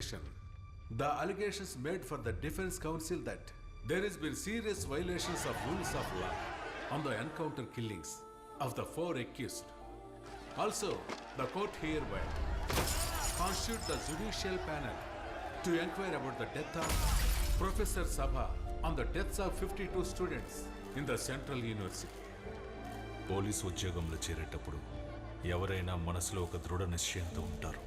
The allegations made for the defense counsel that there has been serious violations of rules of law on the encounter killings of the 4 accused. Also, the court hereby constitute the judicial panel to inquire about the death of Professor Sabha on the deaths of 52 students in the Central University. Police ఉద్యోగంలో చేరేటప్పుడు ఎవరైనా మనసులో ఒక దృఢ నిశ్చయంతో ఉంటారు.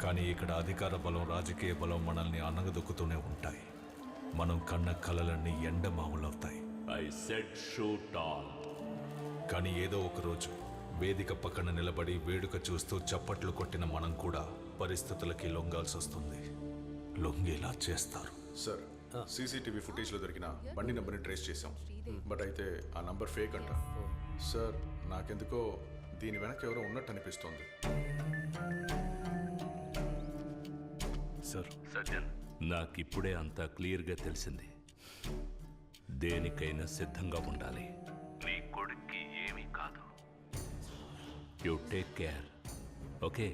కానీ ఇక్కడ అధికార బలం, రాజకీయ బలం మనల్ని అనగదొక్కుతూనే ఉంటాయి. మనం కన్న కలలన్నీ ఎండమావులవుతాయి. I said shoot all. కానీ ఏదో ఒక రోజు వేదిక పక్కన నిలబడి వేడుక చూస్తూ చప్పట్లు కొట్టిన మనం కూడా పరిస్థితులకి లొంగాల్సి వస్తుంది. లొంగేలా చేస్తారు. సార్, సీసీటీవీ ఫుటేజ్లో దొరికిన బండి నెంబర్ని ట్రేస్ చేశాం. బట్ అయితే ఆ నంబర్ ఫేక్ అంట. సార్, నాకెందుకో దీని వెనక ఎవరో ఉన్నట్టు అనిపిస్తోంది. సార్, సజ్జన్, నాకిప్పుడే అంతా క్లియర్గా తెలిసింది. దేనికైనా సిద్ధంగా ఉండాలి. నీ కొడుక్కి ఏమీ కాదు. You take care, okay?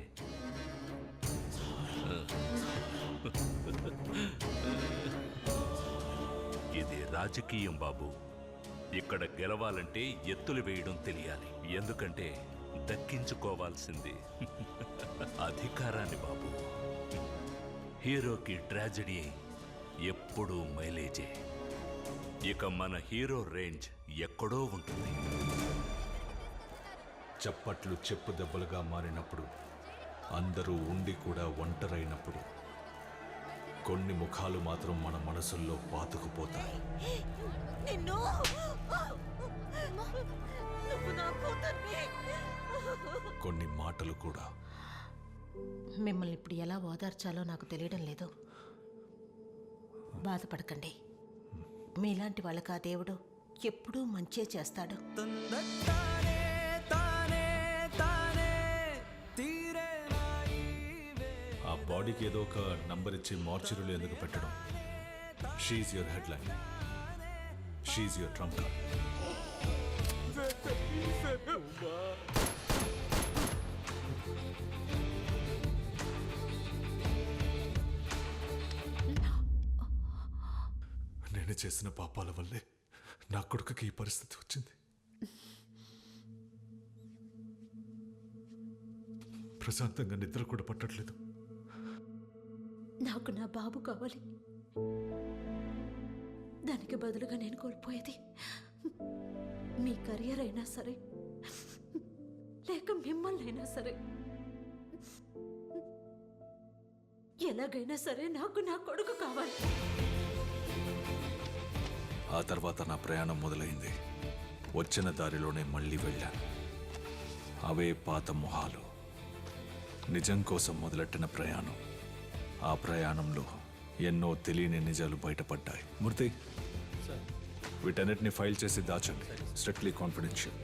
ఇది రాజకీయం బాబు. ఇక్కడ గెలవాలంటే ఎత్తులు వేయడం తెలియాలి. ఎందుకంటే దక్కించుకోవాల్సింది అధికారాన్ని బాబు. హీరోకి ట్రాజెడీ ఎప్పుడూ మైలేజే. ఇక మన హీరో రేంజ్ ఎక్కడో ఉంటుంది. చప్పట్లు చెప్పు దెబ్బలుగా మారినప్పుడు, అందరూ ఉండి కూడా ఒంటరైనప్పుడు కొన్ని ముఖాలు మాత్రం మన మనసుల్లో పాతుకుపోతాయి. కొన్ని మాటలు కూడా. మిమ్మల్ని ఇప్పుడు ఎలా ఓదార్చాలో నాకు తెలియడం లేదు. బాధపడకండి. మీలాంటి వాళ్ళకి ఆ దేవుడు ఎప్పుడూ మంచే చేస్తాడు. ఆ బాడీకి ఏదో ఒక నంబర్ ఇచ్చి మార్చురీలో ఎందుకు పెట్టడం? See your headline, see your trump card. నేను చేసిన పాపాల వల్లే నా కొడుకుకి ఈ పరిస్థితి వచ్చింది. ప్రశాంతంగా నిద్ర కూడా పట్టట్లేదు. నాకు నా బాబు కావాలి. దానికి బదులుగా నేను కోల్పోయేది మీ కెరియర్ అయినా సరే, లేక మిమ్మల్ని అయినా సరే, ఎలాగైనా సరే నాకు నా కొడుకు కావాలి. ఆ తర్వాత నా ప్రయాణం మొదలైంది. వచ్చిన దారిలోనే మళ్ళీ వెళ్ళాను. అవే పాత మొహాలు. నిజం కోసం మొదలెట్టిన ప్రయాణం. ఆ ప్రయాణంలో ఎన్నో తెలియని నిజాలు బయటపడ్డాయి. మూర్తి, వీటన్నిటిని ఫైల్ చేసి దాచండి. Strictly confidential.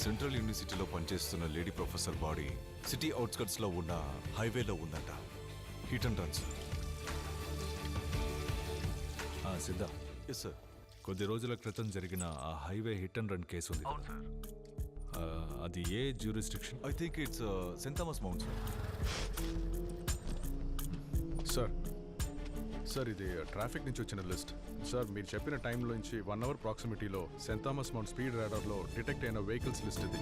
సెంట్రల్ యూనివర్సిటీలో పనిచేస్తున్న లేడీ ప్రొఫెసర్ బాడీ సిటీ అవుట్స్కట్స్లో ఉన్న హైవేలో ఉందంట. Hit and run sir. Siddha, yes sir. కొద్ది రోజుల క్రితం జరిగిన ఆ highway hit and run case ఉంది. అది ఏ jurisdiction? I think it's Saint Thomas Mount sir. Sir, ఇది ట్రాఫిక్ నుంచి వచ్చిన లిస్ట్. సార్, మీరు చెప్పిన టైంలోంచి 1 అవర్ ప్రాక్సిమిటీలో సెయింట్ థామస్ మౌంట్ స్పీడ్ రాడార్లో డిటెక్ట్ అయిన వెహికల్స్ లిస్ట్ ఇది.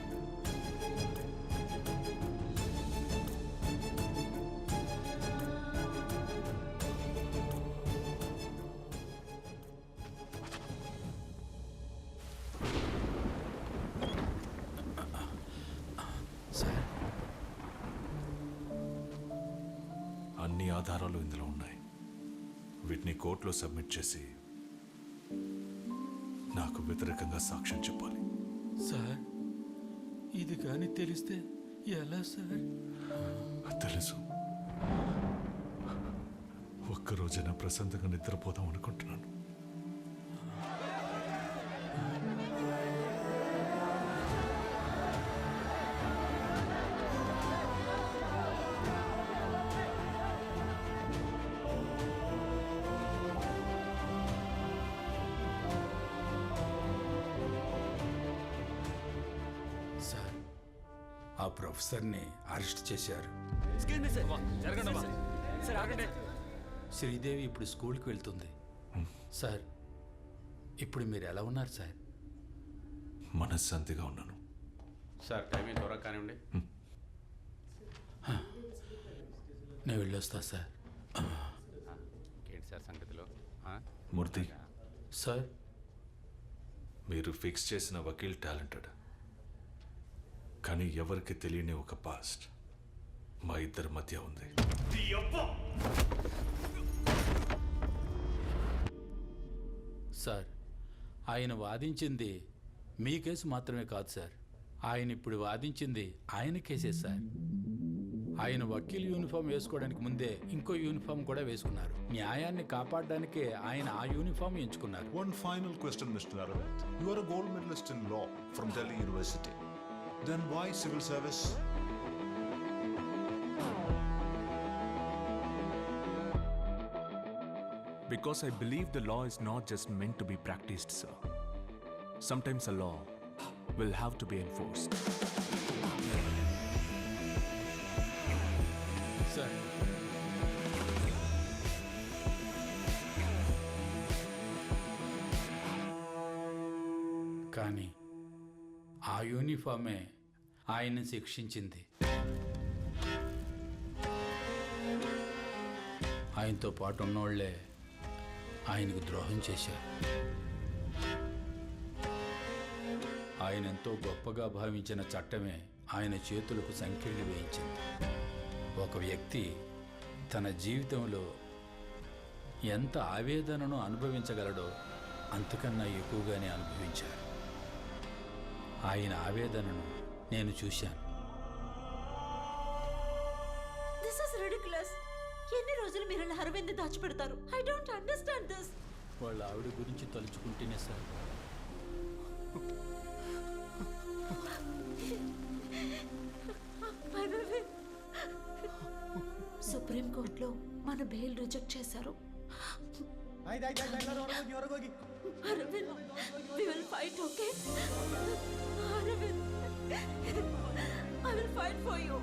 అన్ని ఆధారాలు ఇందులో ఉన్నాయి. వీటిని కోర్టులో సబ్మిట్ చేసి నాకు వ్యతిరేకంగా సాక్ష్యం చెప్పాలి. సార్, ఇది కానీ తెలిస్తే ఎలా సార్? తెలుసు. ఒక్కరోజైనా ప్రశాంతంగా నిద్రపోదాం అనుకుంటున్నాను. సార్, ఆ ప్రొఫెసర్ని అరెస్ట్ చేశారు. శ్రీదేవి ఇప్పుడు స్కూల్కి వెళ్తుంది. సార్ ఇప్పుడు మీరు ఎలా ఉన్నారు సార్? మనశ్శాంతిగా ఉన్నాను. సార్ టైమింగ్ త్వరగా కానివ్వండి. నేను వెళ్ళొస్తా సార్. ఏంటి సార్ సంగతిలో? మూర్తి, సార్ మీరు ఫిక్స్ చేసిన వకీల్ టాలెంటెడ్, కానీ ఎవరికి తెలియని ఒక పాస్ట్ మా ఇద్దరి మధ్య ఉంది. సార్ ఆయన వాదించింది మీ కేసు మాత్రమే కాదు సార్. ఆయన ఇప్పుడు వాదించింది ఆయన కేసే సార్. ఆయన వకీల్ యూనిఫామ్ వేసుకోవడానికి ముందే ఇంకో యూనిఫామ్ కూడా వేసుకున్నారు. న్యాయాన్ని కాపాడడానికే ఆయన ఆ యూనిఫామ్ ఎంచుకున్నారు. One final question, Mr. Aravind. You are a gold medalist in law from Delhi University. Then why civil service? Because I believe the law is not just meant to be practiced, sir. Sometimes a law will have to be enforced. Sir కానీ ఆ యూనిఫామే ఆయన్ని శిక్షించింది. ఆయనతో పాటు ఉన్నోళ్లే ఆయనకు ద్రోహం చేశారు. ఆయన ఎంతో గొప్పగా భావించిన చట్టమే ఆయన చేతులకు సంకెళ్ళు వేయించింది. ఒక వ్యక్తి తన జీవితంలో ఎంత ఆవేదనను అనుభవించగలడో అంతకన్నా ఎక్కువగానే అనుభవించారు. ఆయన ఆవేదనను నేను చూశాను. This is ridiculous. ఎన్ని రోజులు మీరు ఇలా అరవింద్ దాచిపెడతారు? I don't understand this. వాళ్ళ ఆవిడ గురించి తలుచుకుంటేనే సార్. సుప్రీం కోర్టులో మన బెయిల్ రిజెక్ట్ చేశారు. Arvind, we will fight, okay? Arvind, I will fight for you.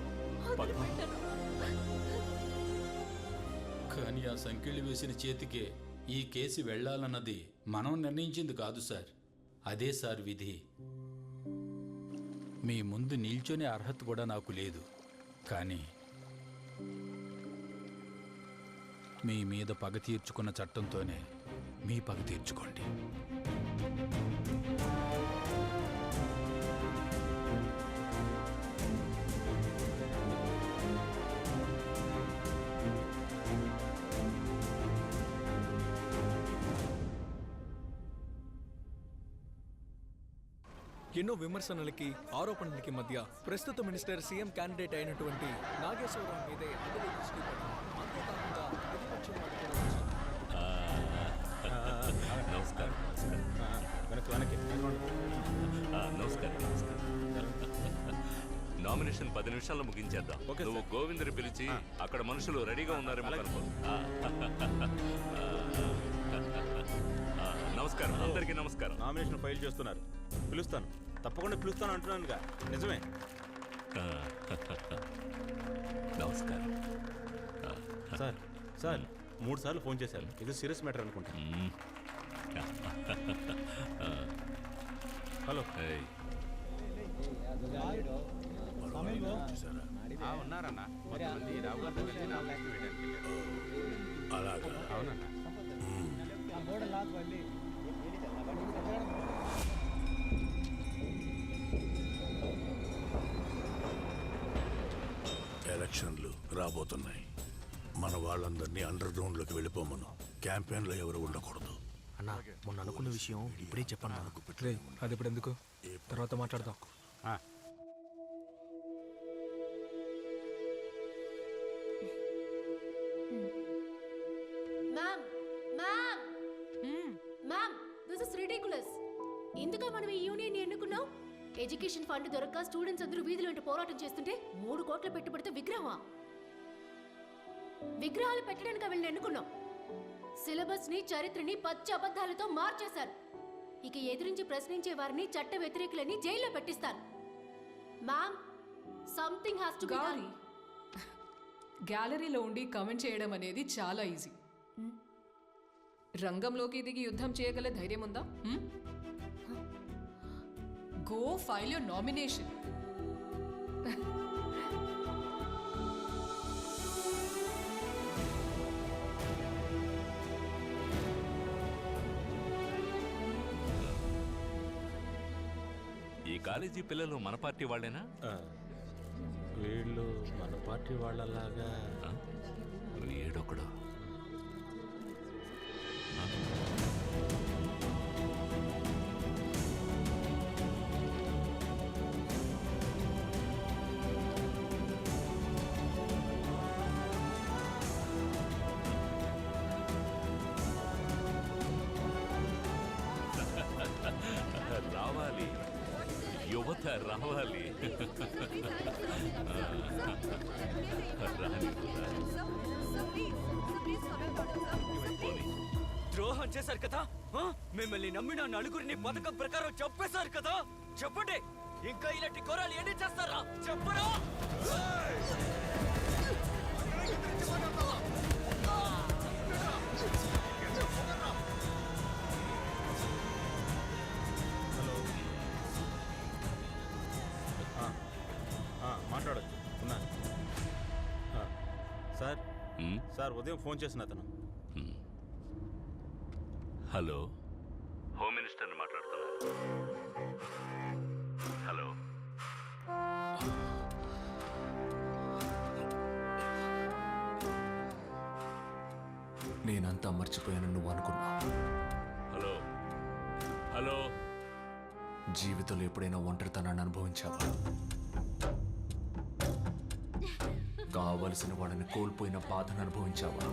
వదిలిపెట్టను. కానీ ఆ సంకెళ్ళు వేసిన చేతికే ఈ కేసు వెళ్ళాలన్నది మనం నిర్ణయించింది కాదు సార్. అదే సార్ విధి. మీ ముందు నిల్చొనే అర్హత కూడా నాకు లేదు. కానీ మీ మీద పగ తీర్చుకున్న చట్టంతోనే మీ పగ తీర్చుకోండి. ఎన్నో విమర్శనలకి ఆరోపణలకి మధ్య ప్రస్తుత మినిస్టర్ సీఎం క్యాండిడేట్ అయినటువంటి నాగేశ్వరరావు మీదే అందరి దృష్టి పడింది. అంతేకాకుండా ప్రతిపక్షం వారు కూడా నమస్కారం. నామినేషన్ 10 నిమిషాల్లో ముగించేద్దాం. నువ్వు గోవిందని పిలిచి అక్కడ మనుషులు రెడీగా ఉన్నారేమో కనుకో. నమస్కారం, అందరికీ నమస్కారం. నామినేషన్ ఫైల్ చేస్తున్నారు. పిలుస్తాను, తప్పకుండా పిలుస్తాను అంటున్నానుగా. నిజమే. నమస్కారం సార్. సార్ 3 సార్లు ఫోన్ చేశాను. ఇది సీరియస్ మ్యాటర్ అనుకుంటా. హలో. ఉన్నారన్నా. అలాగా? అవునన్నా. ఎలక్షన్లు రాబోతున్నాయి. మన వాళ్ళందరినీ అండర్ గ్రౌండ్ లోకి వెళ్ళిపోమను. క్యాంపెయిన్ లో ఎవరు ఉండకూడదు. అన్నా, మొన్న అనుకున్న విషయం ఇప్పుడే చెప్పన్నా. అది ఇప్పుడు ఎందుకు, తర్వాత మాట్లాడదాం. ఎందుక మనం ఈ యూనియన్ ఎన్నుకున్నాం? ఎడ్యుకేషన్ ఫండ్ దొరక్క స్టూడెంట్స్ అందరూ వీధులు వెంట పోరాటం చేస్తుంటే 3 కోట్ల పెట్టుబడితో విగ్రహాలు పెట్టడానికి వీళ్ళని ఎన్నుకున్నాం. సిలబస్ ని, చరిత్రని పచ్చి అబద్ధాలతో మార్చేశారు. ఇక ఎదిరించి ప్రశ్నించే వారిని చట్ట వ్యతిరేకులని జైల్లో పెట్టిస్తారు. Ma'am, something has to be done. గ్యాలరీలో ఉండి కమెంట్ చేయడం అనేది చాలా ఈజీ. రంగంలోకి దిగి యుద్ధం చేయగల ధైర్యం ఉందా? Go file your nomination. ఈ కాలేజీ పిల్లలు మన పార్టీ వాళ్ళేనా? వీళ్ళు మన పార్టీ వాళ్ళలాగా వీడొకడు. రావాలి, యువత రావాలి. ద్రోహం చేశారు కదా, మిమ్మల్ని నమ్మిన నలుగురిని పథకం ప్రకారం చంపేశారు కదా. చెప్పండి, ఇంకా ఇలాంటి ఘోరాలు ఎన్ని చేస్తారా? చెప్పరా? మాట్లాడచ్చు. ఉన్నాను సార్. సార్ ఉదయం ఫోన్ చేసిన అతను. హలో, హోమ్ మినిస్టర్ని మాట్లాడుతున్నారు. హలో, నేనంతా మర్చిపోయాను నువ్వు అనుకున్నా. Hello, hello. జీవితంలో ఎప్పుడైనా ఒంటరితనాన్ని అనుభవించావా? కావలసిన వాళ్ళని కోల్పోయిన బాధను అనుభవించావా?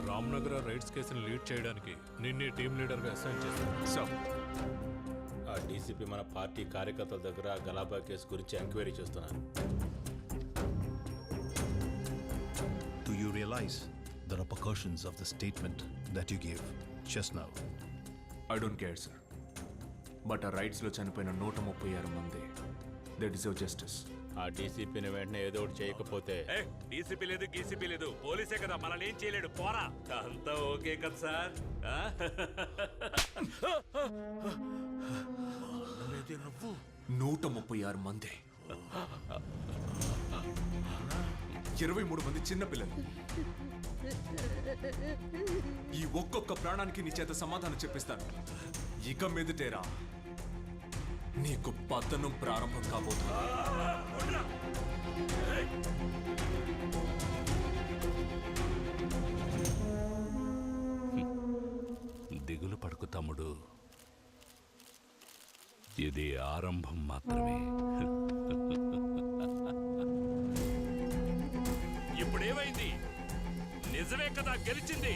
రామ్నగర్ రైడ్స్ కేసును లీడ్ చేయడానికి నిన్నే టీం లీడర్గా అసైన్ చేశాను. ఆ డీసీపీ మన పార్టీ కార్యకర్తల దగ్గర గలాబా కేసు గురించి ఎంక్వైరీ చేస్తున్నారు. Do you realize the repercussions of the statement that you gave just now? I don't care, sir. But ఆ రైట్స్లో చనిపోయిన 136 మంది, దే డిజర్వ్ జస్టిస్. ఆ డీసీపీని వెంటనే ఏదో ఒకటి చేయకపోతే. డీసీపీ లేదు, గీసీపీ లేదు, పోలీసే కదా, మనల్ని ఏం చేయలేడు. పోరా, అంతా ఓకే కదా సార్? 136 మంది, 23 మంది చిన్నపిల్లలు. ఈ ఒక్కొక్క ప్రాణానికి నీ చేత సమాధానం చెప్పిస్తాను. ఇక మీదటేరా నీకు పతనం ప్రారంభం కాబోతుంది. దిగులు పడుకు తమ్ముడు, ఇది ఆరంభం మాత్రమే. ఇప్పుడేమైంది? నిజమే కదా గెలిచింది.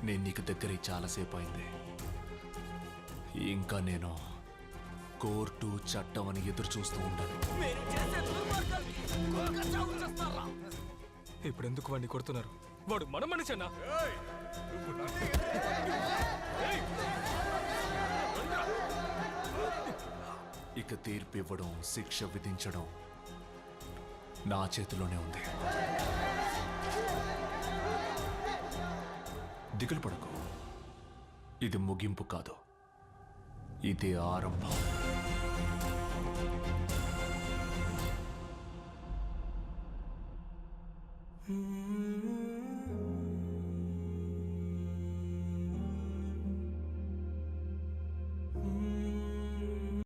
నేను నీకు దగ్గర చాలాసేపు అయింది. ఇంకా నేను కోర్టు చట్టం అని ఎదురు చూస్తూ ఉంటాను. ఇప్పుడు ఎందుకు వాడిని కొడుతున్నారు? వాడు మన మనిషన్నా? ఇక తీర్పు ఇవ్వడం, శిక్ష విధించడం నా చేతిలోనే ఉంది. దిగులు పడకు, ఇది ముగింపు కాదు, ఇది ఆరంభం.